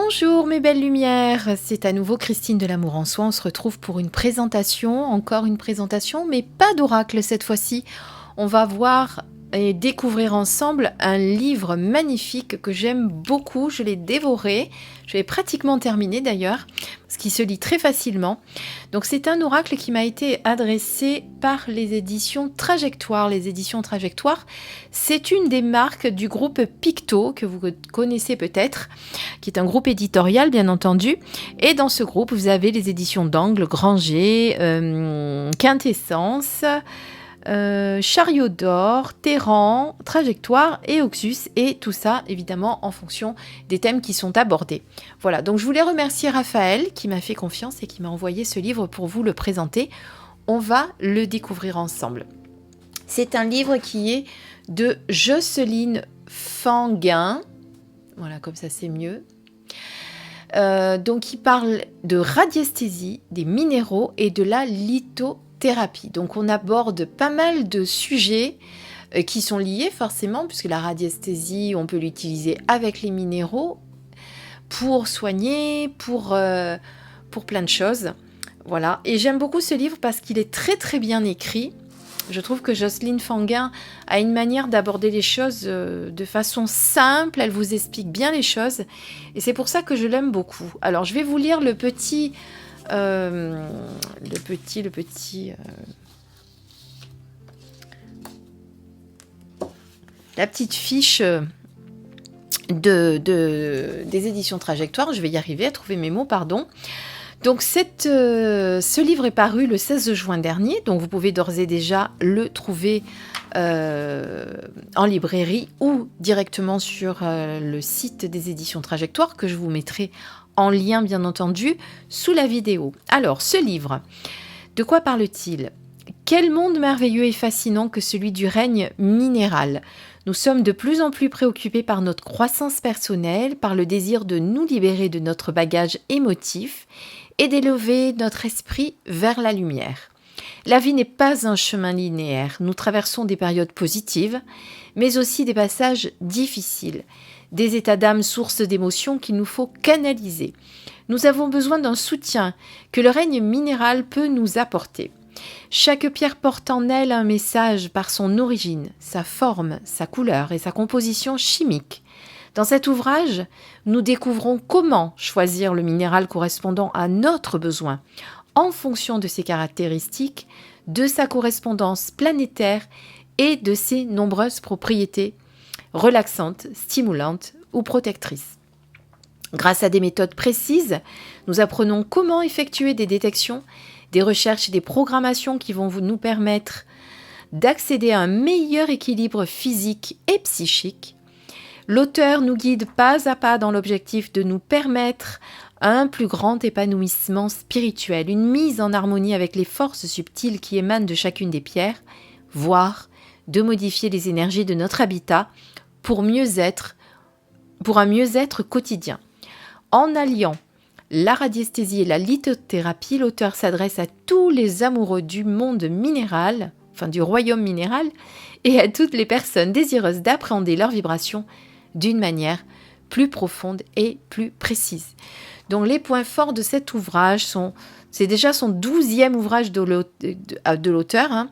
Bonjour mes belles lumières, c'est à nouveau Christine de l'Amour en Soi. On se retrouve pour une présentation, encore une présentation, mais pas d'oracle cette fois-ci. On va voir et découvrir ensemble un livre magnifique que j'aime beaucoup. Je l'ai dévoré, je l'ai pratiquement terminé d'ailleurs, parce qu'il se lit très facilement. Donc c'est un oracle qui m'a été adressé par les éditions Trajectoire. Les éditions Trajectoire, c'est une des marques du groupe Picto, que vous connaissez peut-être, qui est un groupe éditorial bien entendu. Et dans ce groupe, vous avez les éditions d'Angle, Granger, Quintessence, Chariot d'Or, Terran, Trajectoire et Oxus, et tout ça évidemment en fonction des thèmes qui sont abordés. Voilà, donc je voulais remercier Raphaël qui m'a fait confiance et qui m'a envoyé ce livre pour vous le présenter. On va le découvrir ensemble. C'est un livre qui est de Jocelyne Fanguin. Voilà, comme ça c'est mieux. Donc il parle de radiesthésie, des minéraux et de la lithothérapie. Donc on aborde pas mal de sujets qui sont liés forcément, puisque la radiesthésie, on peut l'utiliser avec les minéraux pour soigner, pour plein de choses. Voilà. Et j'aime beaucoup ce livre parce qu'il est très très bien écrit. Je trouve que Jocelyne Fanguin a une manière d'aborder les choses de façon simple. Elle vous explique bien les choses. Et c'est pour ça que je l'aime beaucoup. Alors, je vais vous lire la petite fiche des éditions Trajectoire. Je vais y arriver à trouver mes mots, pardon. Donc ce livre est paru le 16 juin dernier, donc vous pouvez d'ores et déjà le trouver en librairie ou directement sur le site des éditions Trajectoire, que je vous mettrai en lien bien entendu sous la vidéo. Alors ce livre, de quoi parle-t-il ? Quel monde merveilleux et fascinant que celui du règne minéral. Nous sommes de plus en plus préoccupés par notre croissance personnelle, par le désir de nous libérer de notre bagage émotif et d'élever notre esprit vers la lumière. La vie n'est pas un chemin linéaire. Nous traversons des périodes positives, mais aussi des passages difficiles, des états d'âme sources d'émotions qu'il nous faut canaliser. Nous avons besoin d'un soutien que le règne minéral peut nous apporter. Chaque pierre porte en elle un message par son origine, sa forme, sa couleur et sa composition chimique. Dans cet ouvrage, nous découvrons comment choisir le minéral correspondant à notre besoin, en fonction de ses caractéristiques, de sa correspondance planétaire et de ses nombreuses propriétés relaxantes, stimulantes ou protectrices. Grâce à des méthodes précises, nous apprenons comment effectuer des détections, des recherches et des programmations qui vont nous permettre d'accéder à un meilleur équilibre physique et psychique. L'auteur nous guide pas à pas dans l'objectif de nous permettre un plus grand épanouissement spirituel, une mise en harmonie avec les forces subtiles qui émanent de chacune des pierres, voire de modifier les énergies de notre habitat pour un mieux-être quotidien. En alliant la radiesthésie et la lithothérapie, l'auteur s'adresse à tous les amoureux du monde minéral, enfin du royaume minéral, et à toutes les personnes désireuses d'appréhender leurs vibrations d'une manière plus profonde et plus précise. Donc les points forts de cet ouvrage c'est déjà son 12e ouvrage de l'auteur. Hein.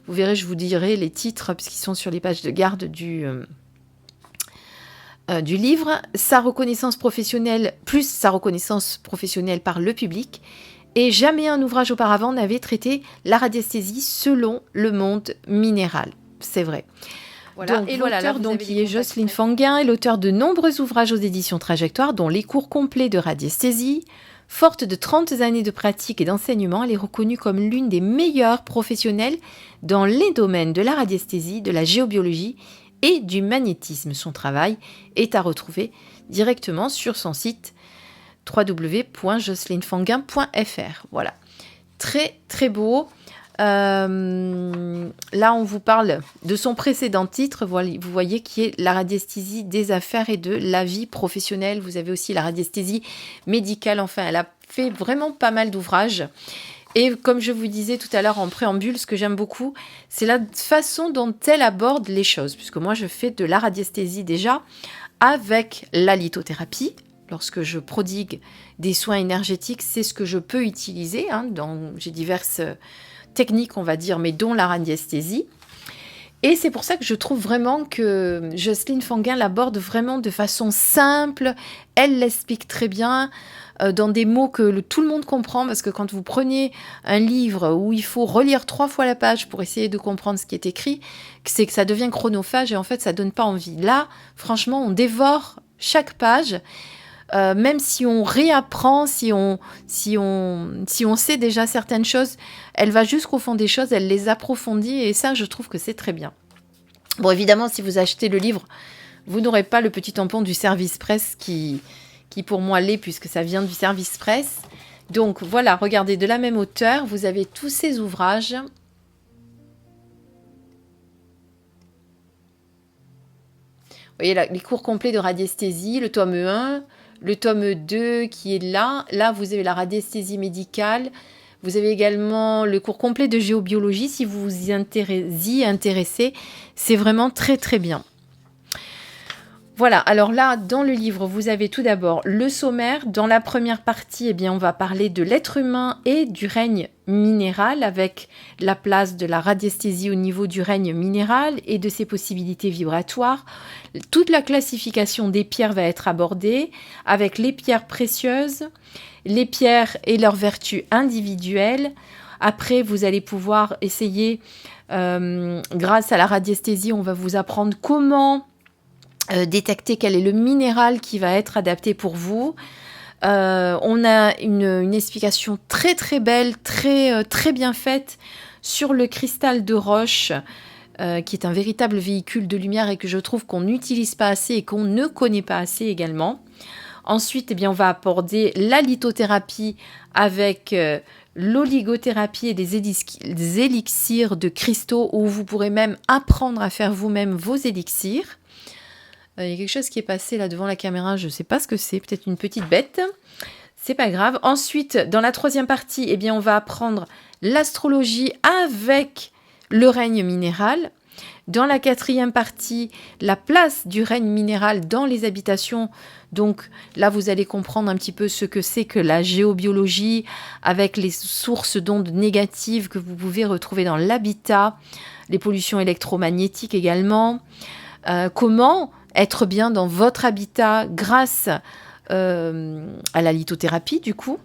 Vous verrez, je vous dirai les titres puisqu'ils sont sur les pages de garde du livre, sa reconnaissance professionnelle par le public, et jamais un ouvrage auparavant n'avait traité la radiesthésie selon le monde minéral. C'est vrai. Voilà. Et l'auteur qui est Jocelyne Fanguin est l'auteur de nombreux ouvrages aux éditions Trajectoire, dont les cours complets de radiesthésie. Forte de 30 années de pratique et d'enseignement, elle est reconnue comme l'une des meilleures professionnelles dans les domaines de la radiesthésie, de la géobiologie et du magnétisme. Son travail est à retrouver directement sur son site www.jocelynefanguin.fr. Voilà, très très beau. Là, on vous parle de son précédent titre, vous voyez, qui est la radiesthésie des affaires et de la vie professionnelle. Vous avez aussi la radiesthésie médicale. Enfin, elle a fait vraiment pas mal d'ouvrages. Et comme je vous disais tout à l'heure en préambule, ce que j'aime beaucoup, c'est la façon dont elle aborde les choses. Puisque moi, je fais de la radiesthésie déjà avec la lithothérapie, lorsque je prodigue des soins énergétiques, c'est ce que je peux utiliser. J'ai diverses techniques, on va dire, mais dont la radiesthésie. Et c'est pour ça que je trouve vraiment que Jocelyne Fanguin l'aborde vraiment de façon simple. Elle l'explique très bien dans des mots que tout le monde comprend, parce que quand vous prenez un livre où il faut relire 3 fois la page pour essayer de comprendre ce qui est écrit, c'est que ça devient chronophage et en fait ça donne pas envie. Là, franchement, on dévore chaque page. Même si on réapprend, si on sait déjà certaines choses, elle va jusqu'au fond des choses, elle les approfondit et ça, je trouve que c'est très bien. Bon, évidemment, si vous achetez le livre, vous n'aurez pas le petit tampon du service presse qui pour moi l'est puisque ça vient du service presse. Donc voilà, regardez, de la même auteure, vous avez tous ces ouvrages. Vous voyez là, les cours complets de radiesthésie, le tome 1, le tome 2 qui est là. Là, vous avez la radiesthésie médicale. Vous avez également le cours complet de géobiologie si vous vous y intéressez. C'est vraiment très très bien. Voilà, alors là, dans le livre, vous avez tout d'abord le sommaire. Dans la première partie, eh bien, on va parler de l'être humain et du règne minéral avec la place de la radiesthésie au niveau du règne minéral et de ses possibilités vibratoires. Toute la classification des pierres va être abordée avec les pierres précieuses, les pierres et leurs vertus individuelles. Après, vous allez pouvoir essayer, grâce à la radiesthésie, on va vous apprendre comment détecter quel est le minéral qui va être adapté pour vous. On a une explication très très belle, très bien faite sur le cristal de roche, qui est un véritable véhicule de lumière et que je trouve qu'on n'utilise pas assez et qu'on ne connaît pas assez également. Ensuite, eh bien, on va aborder la lithothérapie avec l'oligothérapie et des élixirs de cristaux où vous pourrez même apprendre à faire vous-même vos élixirs. Il y a quelque chose qui est passé là devant la caméra, je ne sais pas ce que c'est, peut-être une petite bête. C'est pas grave. Ensuite, dans la troisième partie, eh bien, on va apprendre l'astrologie avec le règne minéral. Dans la quatrième partie, la place du règne minéral dans les habitations. Donc là, vous allez comprendre un petit peu ce que c'est que la géobiologie avec les sources d'ondes négatives que vous pouvez retrouver dans l'habitat, les pollutions électromagnétiques également. Comment être bien dans votre habitat grâce à la lithothérapie, du coup.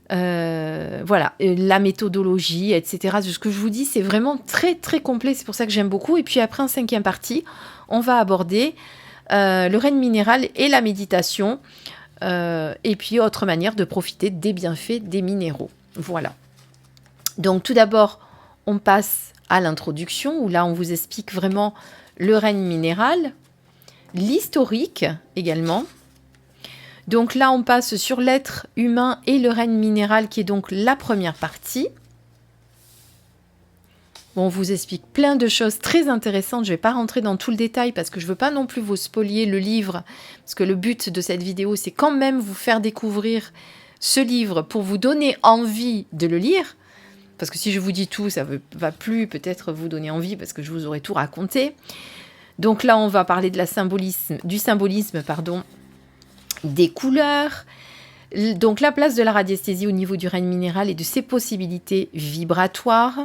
Voilà, la méthodologie, etc. Ce que je vous dis, c'est vraiment très, très complet. C'est pour ça que j'aime beaucoup. Et puis après, en cinquième partie, on va aborder le règne minéral et la méditation. Et puis, autre manière de profiter des bienfaits des minéraux. Voilà. Donc, tout d'abord, on passe à l'introduction, où là, on vous explique vraiment le règne minéral, l'historique également. Donc là, on passe sur l'être humain et le règne minéral, qui est donc la première partie. Bon, on vous explique plein de choses très intéressantes. Je ne vais pas rentrer dans tout le détail parce que je ne veux pas non plus vous spolier le livre. Parce que le but de cette vidéo, c'est quand même vous faire découvrir ce livre pour vous donner envie de le lire. Parce que si je vous dis tout, ça ne va plus peut-être vous donner envie parce que je vous aurais tout raconté. Donc là, on va parler du symbolisme, des couleurs. Donc la place de la radiesthésie au niveau du règne minéral et de ses possibilités vibratoires.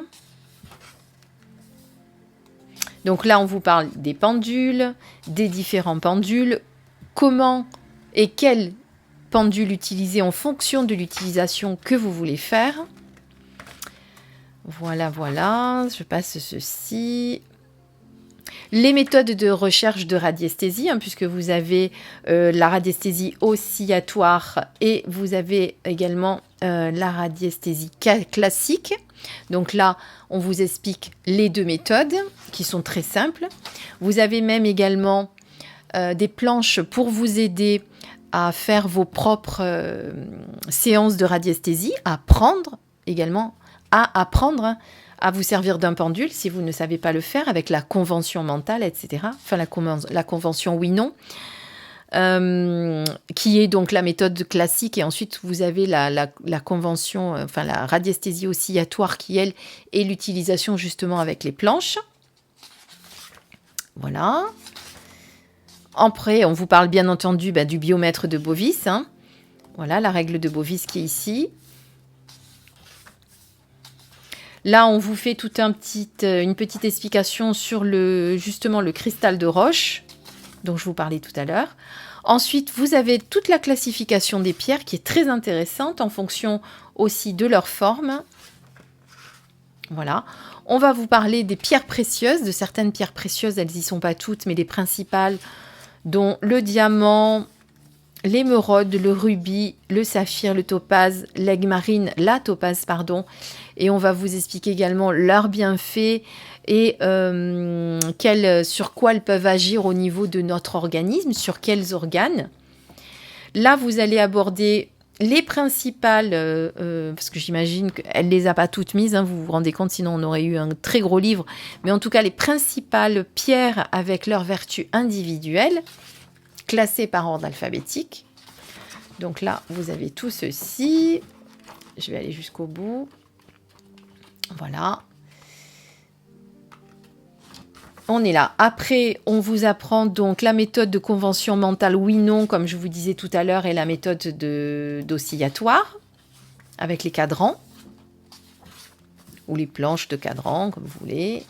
Donc là, on vous parle des pendules, des différents pendules, comment et quel pendule utiliser en fonction de l'utilisation que vous voulez faire. Voilà, je passe ceci. Les méthodes de recherche de radiesthésie, puisque vous avez la radiesthésie oscillatoire et vous avez également la radiesthésie classique. Donc là, on vous explique les deux méthodes qui sont très simples. Vous avez même également des planches pour vous aider à faire vos propres séances de radiesthésie, à apprendre à vous servir d'un pendule si vous ne savez pas le faire avec la convention mentale, etc. Enfin, la convention oui-non, qui est donc la méthode classique. Et ensuite, vous avez la convention, enfin la radiesthésie oscillatoire qui, elle, est l'utilisation justement avec les planches. Voilà. Après, on vous parle bien entendu du biomètre de Bovis. Hein. Voilà, la règle de Bovis qui est ici. Là, on vous fait une petite explication sur justement le cristal de roche, dont je vous parlais tout à l'heure. Ensuite, vous avez toute la classification des pierres qui est très intéressante en fonction aussi de leur forme. Voilà. On va vous parler des pierres précieuses, de certaines pierres précieuses, elles n'y sont pas toutes, mais les principales, dont le diamant, l'émeraude, le rubis, le saphir, le topaze, l'aigle marine, la topaze, pardon. Et on va vous expliquer également leurs bienfaits et sur quoi elles peuvent agir au niveau de notre organisme, sur quels organes. Là, vous allez aborder les principales, parce que j'imagine qu'elle ne les a pas toutes mises, hein, vous vous rendez compte, sinon on aurait eu un très gros livre. Mais en tout cas, les principales pierres avec leurs vertus individuelles, classées par ordre alphabétique. Donc là, vous avez tout ceci. Je vais aller jusqu'au bout. Voilà. On est là. Après, on vous apprend donc la méthode de convention mentale oui-non, comme je vous disais tout à l'heure, et la méthode d'oscillatoire, avec les cadrans, ou les planches de cadrans, comme vous voulez.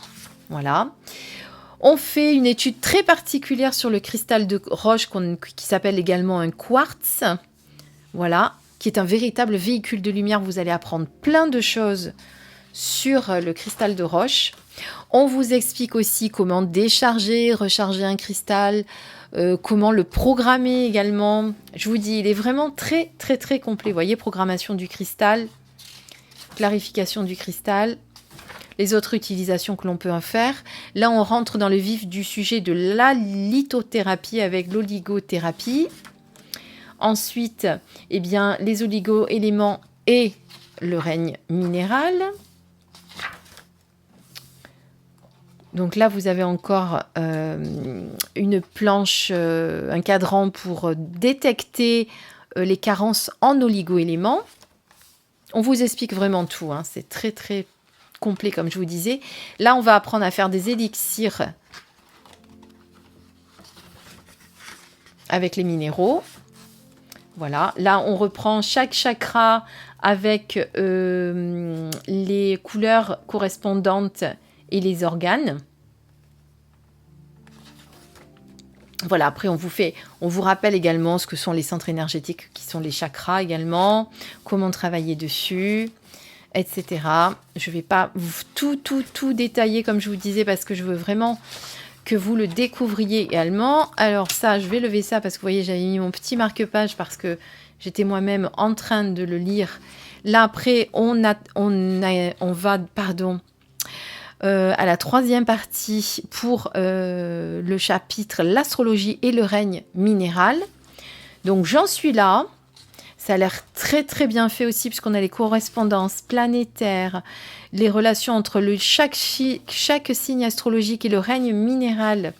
Voilà. On fait une étude très particulière sur le cristal de roche qui s'appelle également un quartz. Voilà, qui est un véritable véhicule de lumière. Vous allez apprendre plein de choses sur le cristal de roche. On vous explique aussi comment décharger, recharger un cristal, comment le programmer également. Je vous dis, il est vraiment très, très, très complet. Vous voyez, programmation du cristal, clarification du cristal, les autres utilisations que l'on peut en faire. Là, on rentre dans le vif du sujet de la lithothérapie avec l'oligothérapie. Ensuite, eh bien, les oligo-éléments et le règne minéral. Donc là, vous avez encore une planche, un cadran pour détecter les carences en oligo-éléments. On vous explique vraiment tout, hein. C'est très très complet comme je vous disais. Là, on va apprendre à faire des élixirs avec les minéraux. Voilà, là on reprend chaque chakra avec les couleurs correspondantes et les organes. Voilà, après on vous rappelle également ce que sont les centres énergétiques qui sont les chakras également, comment travailler dessus, etc. Je ne vais pas tout détailler comme je vous disais parce que je veux vraiment que vous le découvriez également. Alors ça, je vais lever ça parce que vous voyez, j'avais mis mon petit marque-page parce que j'étais moi-même en train de le lire. Là, après, on va à la troisième partie pour le chapitre l'astrologie et le règne minéral. Donc, j'en suis là. Ça a l'air très très bien fait aussi puisqu'on a les correspondances planétaires, les relations entre chaque signe astrologique et le règne minéral.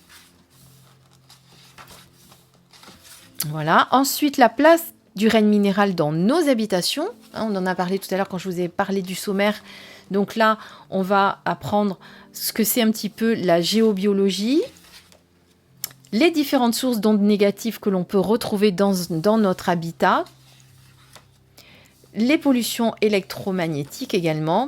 Voilà. Ensuite, la place du règne minéral dans nos habitations. On en a parlé tout à l'heure quand je vous ai parlé du sommaire. Donc là, on va apprendre ce que c'est un petit peu la géobiologie, les différentes sources d'ondes négatives que l'on peut retrouver dans notre habitat, les pollutions électromagnétiques également.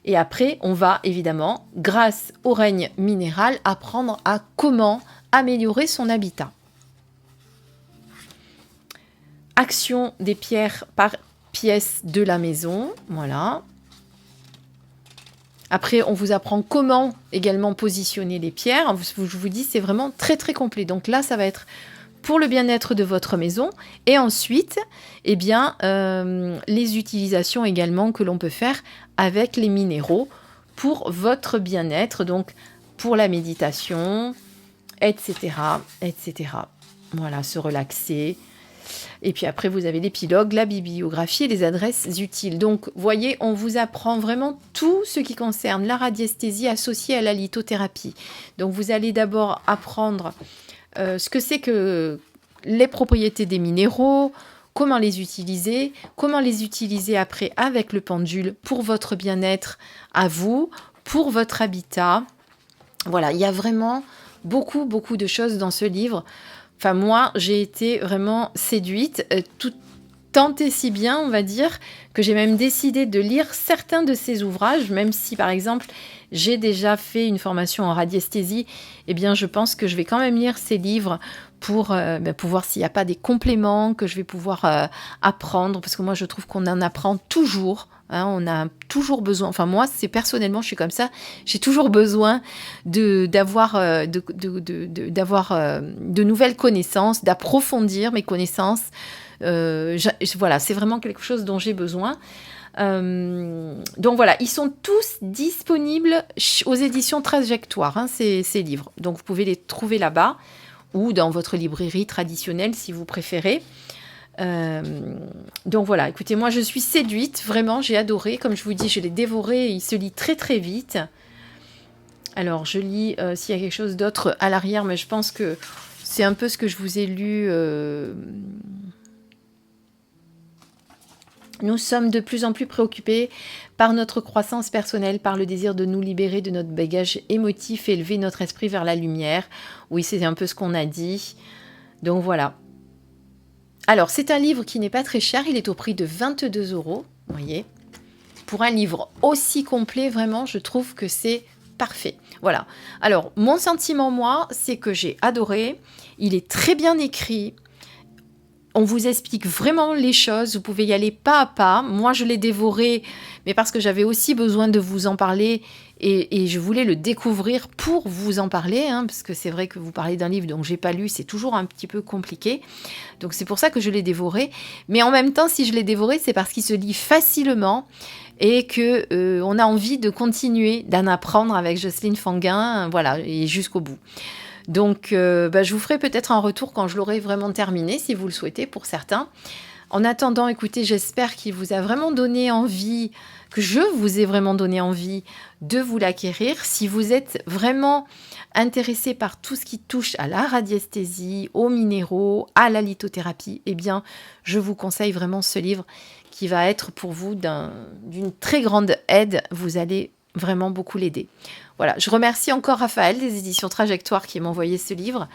Et après, on va évidemment, grâce au règne minéral, apprendre à comment améliorer son habitat. Action des pierres par pièce de la maison, voilà. Après, on vous apprend comment également positionner les pierres. Je vous dis, c'est vraiment très très complet. Donc là, ça va être pour le bien-être de votre maison. Et ensuite, eh bien, les utilisations également que l'on peut faire avec les minéraux pour votre bien-être, donc pour la méditation, etc., etc. Voilà, se relaxer. Et puis après, vous avez l'épilogue, la bibliographie et les adresses utiles. Donc, voyez, on vous apprend vraiment tout ce qui concerne la radiesthésie associée à la lithothérapie. Donc, vous allez d'abord apprendre ce que c'est que les propriétés des minéraux, comment les utiliser après avec le pendule pour votre bien-être à vous, pour votre habitat. Voilà, il y a vraiment beaucoup, beaucoup de choses dans ce livre. Enfin, moi, j'ai été vraiment séduite, tant et si bien, on va dire, que j'ai même décidé de lire certains de ses ouvrages, même si, par exemple, j'ai déjà fait une formation en radiesthésie, eh bien, je pense que je vais quand même lire ces livres pour voir s'il n'y a pas des compléments que je vais pouvoir apprendre, parce que moi, je trouve qu'on en apprend toujours. Hein, on a toujours besoin, enfin moi, c'est personnellement, je suis comme ça, j'ai toujours besoin d'avoir de nouvelles connaissances, d'approfondir mes connaissances. Voilà, c'est vraiment quelque chose dont j'ai besoin. Donc voilà, ils sont tous disponibles aux éditions Trajectoire, hein, ces livres. Donc vous pouvez les trouver là-bas ou dans votre librairie traditionnelle si vous préférez. Donc voilà, écoutez, moi je suis séduite, vraiment, j'ai adoré. Comme je vous dis, je l'ai dévoré, il se lit très très vite. Alors je lis s'il y a quelque chose d'autre à l'arrière, mais je pense que c'est un peu ce que je vous ai lu. Nous sommes de plus en plus préoccupés par notre croissance personnelle, par le désir de nous libérer de notre bagage émotif et élever notre esprit vers la lumière. Oui, c'est un peu ce qu'on a dit. Donc voilà. Alors, c'est un livre qui n'est pas très cher. Il est au prix de 22 €. Vous voyez. Pour un livre aussi complet, vraiment, je trouve que c'est parfait. Voilà. Alors, mon sentiment, moi, c'est que j'ai adoré. Il est très bien écrit. On vous explique vraiment les choses, vous pouvez y aller pas à pas. Moi, je l'ai dévoré, mais parce que j'avais aussi besoin de vous en parler et je voulais le découvrir pour vous en parler, hein, parce que c'est vrai que vous parlez d'un livre dont j'ai pas lu, c'est toujours un petit peu compliqué. Donc c'est pour ça que je l'ai dévoré. Mais en même temps, si je l'ai dévoré, c'est parce qu'il se lit facilement et que on a envie de continuer d'en apprendre avec Jocelyne Fanguin, voilà, et jusqu'au bout. Donc, je vous ferai peut-être un retour quand je l'aurai vraiment terminé, si vous le souhaitez, pour certains. En attendant, écoutez, j'espère qu'il vous a vraiment donné envie, que je vous ai vraiment donné envie de vous l'acquérir. Si vous êtes vraiment intéressé par tout ce qui touche à la radiesthésie, aux minéraux, à la lithothérapie, eh bien, je vous conseille vraiment ce livre qui va être pour vous d'une très grande aide. Vous allez vraiment beaucoup l'aider. Voilà, je remercie encore Raphaël des éditions Trajectoire qui m'a envoyé ce livre.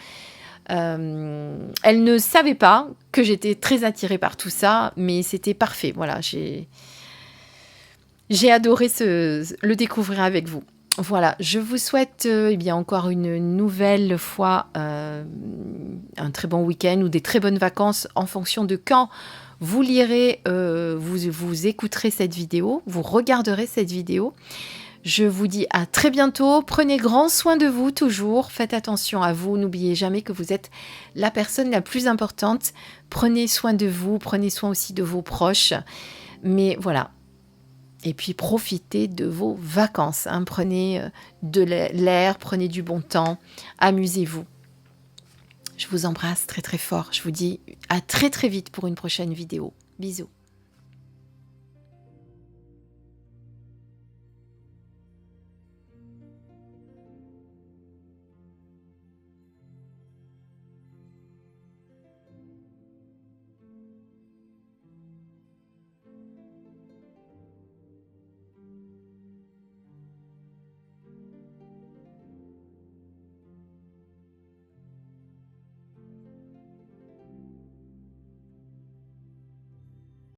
Elle ne savait pas que j'étais très attirée par tout ça, mais c'était parfait. Voilà, j'ai adoré le découvrir avec vous. Voilà, je vous souhaite encore une nouvelle fois un très bon week-end ou des très bonnes vacances en fonction de quand vous lirez, vous écouterez cette vidéo, vous regarderez cette vidéo. Je vous dis à très bientôt. Prenez grand soin de vous toujours. Faites attention à vous. N'oubliez jamais que vous êtes la personne la plus importante. Prenez soin de vous. Prenez soin aussi de vos proches. Mais voilà. Et puis profitez de vos vacances. Hein. Prenez de l'air. Prenez du bon temps. Amusez-vous. Je vous embrasse très très fort. Je vous dis à très très vite pour une prochaine vidéo. Bisous.